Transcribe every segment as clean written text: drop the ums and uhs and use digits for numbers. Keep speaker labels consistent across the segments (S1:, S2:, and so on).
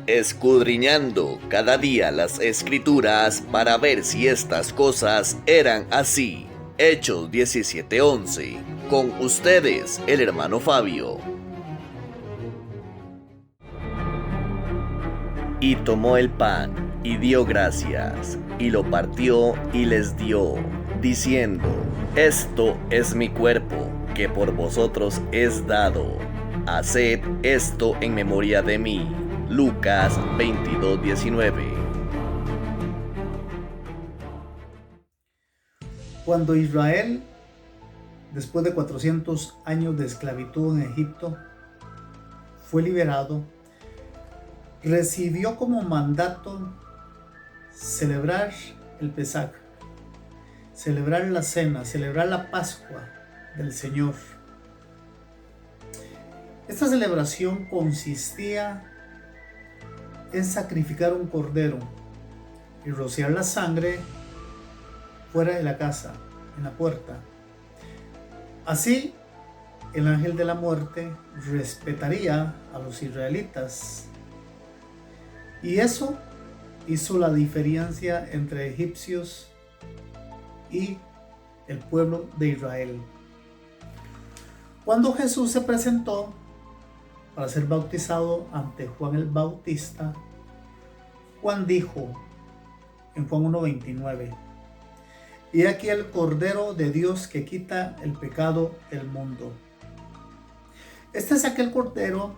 S1: escudriñando cada día las Escrituras para ver si estas cosas eran así. Hechos 17:11. Con ustedes, el hermano Fabio. Y tomó el pan, y dio gracias, y lo partió, y les dio, diciendo: Esto es mi cuerpo, que por vosotros es dado. Haced esto en memoria de mí. Lucas 22:19.
S2: Cuando Israel, después de 400 años de esclavitud en Egipto, fue liberado, recibió como mandato celebrar el Pesaj, celebrar la cena, celebrar la Pascua del Señor. Esta celebración consistía en sacrificar un cordero y rociar la sangre fuera de la casa, en la puerta. Así, el ángel de la muerte respetaría a los israelitas. Y eso hizo la diferencia entre egipcios y el pueblo de Israel. Cuando Jesús se presentó para ser bautizado ante Juan el Bautista, Juan dijo en Juan 1:29: "Y aquí el Cordero de Dios que quita el pecado del mundo". Este es aquel Cordero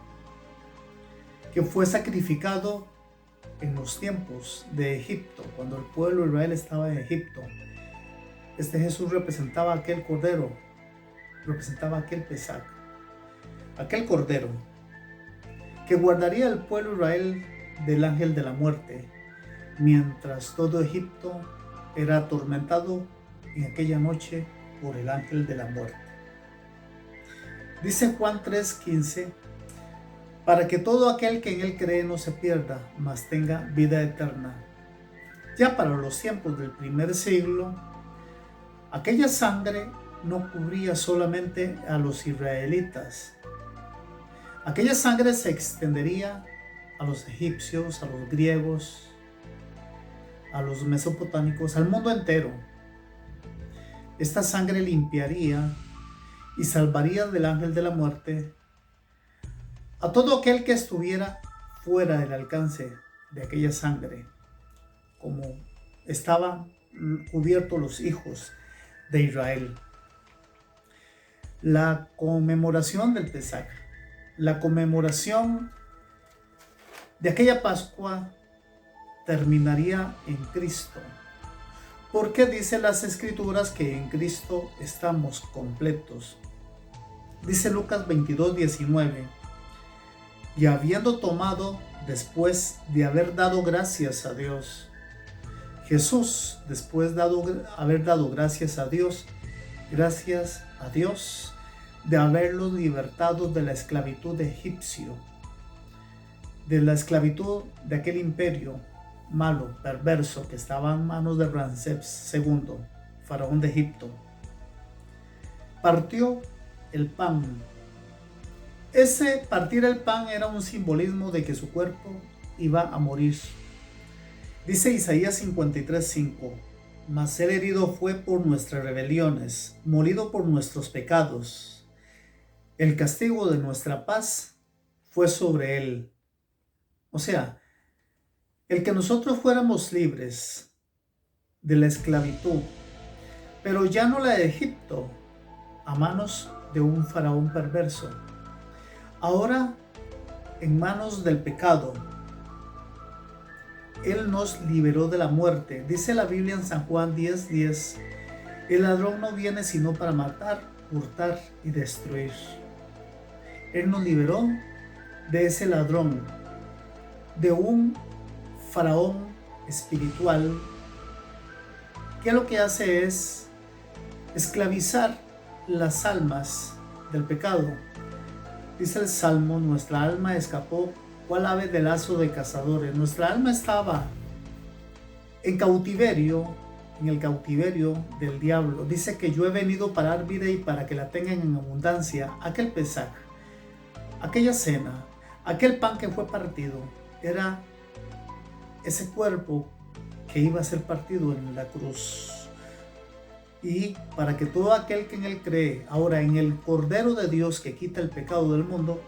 S2: que fue sacrificado en los tiempos de Egipto, cuando el pueblo de Israel estaba en Egipto. Este Jesús representaba aquel Cordero, representaba aquel Pesaj, aquel Cordero que guardaría al pueblo de Israel del ángel de la muerte, mientras todo Egipto era atormentado en aquella noche por el ángel de la muerte. Dice Juan 3:15: "Para que todo aquel que en él cree no se pierda, mas tenga vida eterna". Ya para los tiempos del primer siglo, aquella sangre no cubría solamente a los israelitas. Aquella sangre se extendería a los egipcios, a los griegos, a los mesopotámicos, al mundo entero. Esta sangre limpiaría y salvaría del ángel de la muerte a todo aquel que estuviera fuera del alcance de aquella sangre, como estaban cubiertos los hijos de Israel. La conmemoración del Pesaj, la conmemoración de aquella Pascua, terminaría en Cristo, porque dice las Escrituras que en Cristo estamos completos. Dice Lucas 22:19: "Y habiendo tomado, después de haber dado gracias a Dios", Jesús, después de haber dado gracias a Dios de haberlos libertado de la esclavitud egipcio, de la esclavitud de aquel imperio malo, perverso, que estaba en manos de Ramsés II, faraón de Egipto, partió el pan. Ese partir el pan era un simbolismo de que su cuerpo iba a morir. Dice Isaías 53:5: "Mas él herido fue por nuestras rebeliones, molido por nuestros pecados. El castigo de nuestra paz fue sobre él". O sea, el que nosotros fuéramos libres de la esclavitud, pero ya no la de Egipto, a manos de un faraón perverso, ahora en manos del pecado. Él nos liberó de la muerte. Dice la Biblia en San Juan 10:10: "El ladrón no viene sino para matar, hurtar y destruir". Él nos liberó de ese ladrón, de un faraón espiritual que lo que hace es esclavizar las almas del pecado. Dice el Salmo: "Nuestra alma escapó cual ave del lazo de cazadores". Nuestra alma estaba en cautiverio, en el cautiverio del diablo. Dice que yo he venido para dar vida y para que la tengan en abundancia. Aquel Pesaj, aquella cena, aquel pan que fue partido, era ese cuerpo que iba a ser partido en la cruz. Y para que todo aquel que en él cree, ahora en el Cordero de Dios que quita el pecado del mundo,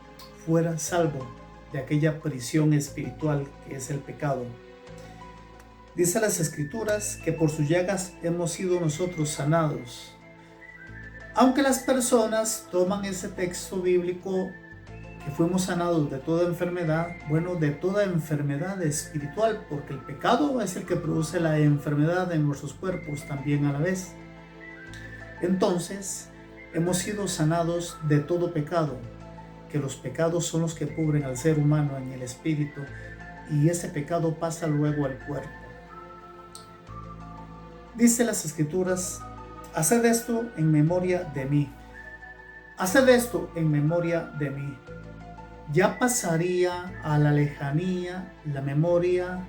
S2: fuera salvo de aquella prisión espiritual que es el pecado. Dice las Escrituras que por sus llagas hemos sido nosotros sanados. Aunque las personas toman ese texto bíblico que fuimos sanados de toda enfermedad, bueno, de toda enfermedad espiritual, porque el pecado es el que produce la enfermedad en nuestros cuerpos también a la vez. Entonces, hemos sido sanados de todo pecado, que los pecados son los que cubren al ser humano en el espíritu, y ese pecado pasa luego al cuerpo. Dice las Escrituras, haced esto en memoria de mí. Haced esto en memoria de mí. Ya pasaría a la lejanía la memoria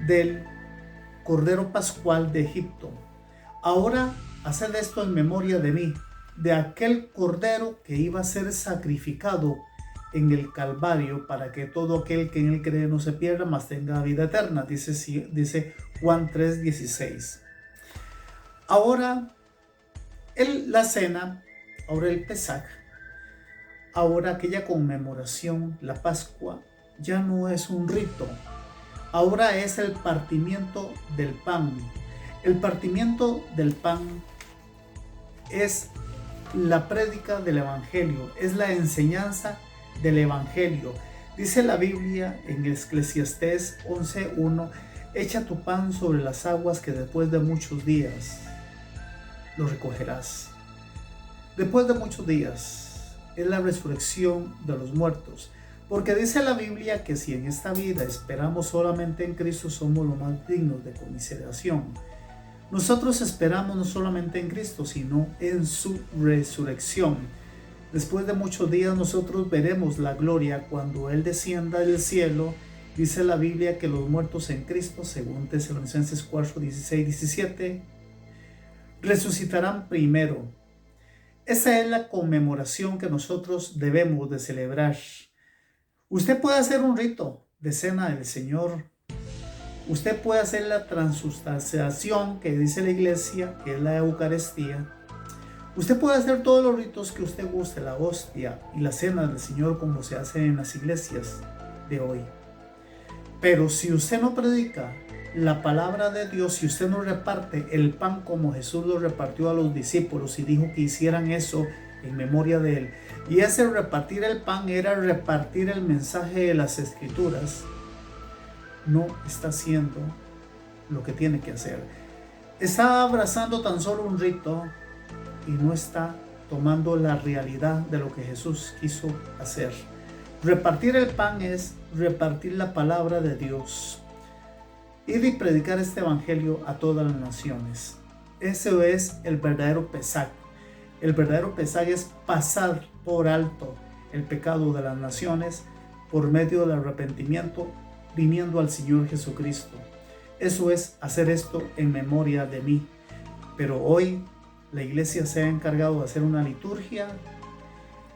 S2: del Cordero Pascual de Egipto. Ahora haced esto en memoria de mí, de aquel Cordero que iba a ser sacrificado en el Calvario para que todo aquel que en él cree no se pierda, mas tenga vida eterna, dice Juan 3:16. Ahora la cena, ahora el Pesaj, ahora aquella conmemoración, la Pascua, ya no es un rito, ahora es el partimiento del pan. El partimiento del pan es la prédica del Evangelio, es la enseñanza del Evangelio. Dice la Biblia en Eclesiastés 11:1, echa tu pan sobre las aguas que después de muchos días lo recogerás. Después de muchos días es la resurrección de los muertos, porque dice la Biblia que si en esta vida esperamos solamente en Cristo, somos los más dignos de conmiseración. Nosotros esperamos no solamente en Cristo, sino en su resurrección. Después de muchos días nosotros veremos la gloria cuando Él descienda del cielo. Dice la Biblia que los muertos en Cristo, según Tesalonicenses 4:16-17, resucitarán primero. Esa es la conmemoración que nosotros debemos de celebrar. Usted puede hacer un rito de cena del Señor. Usted puede hacer la transustanciación que dice la iglesia, que es la Eucaristía. Usted puede hacer todos los ritos que usted guste, la hostia y la cena del Señor como se hace en las iglesias de hoy. Pero si usted no predica la palabra de Dios, si usted no reparte el pan como Jesús lo repartió a los discípulos y dijo que hicieran eso en memoria de Él, y ese repartir el pan era repartir el mensaje de las Escrituras, no está haciendo lo que tiene que hacer. Está abrazando tan solo un rito y no está tomando la realidad de lo que Jesús quiso hacer. Repartir el pan es repartir la palabra de Dios. Ir y predicar este evangelio a todas las naciones. Ese es el verdadero Pesaj. El verdadero Pesaj es pasar por alto el pecado de las naciones por medio del arrepentimiento, viniendo al Señor Jesucristo. Eso es hacer esto en memoria de mí. Pero hoy la iglesia se ha encargado de hacer una liturgia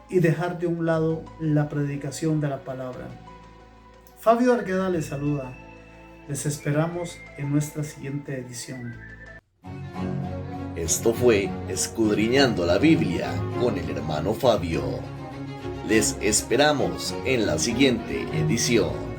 S2: y dejar de un lado la predicación de la palabra. Fabio Argueda les saluda. Les esperamos en nuestra siguiente edición.
S1: Esto fue Escudriñando la Biblia con el hermano Fabio. Les esperamos en la siguiente edición.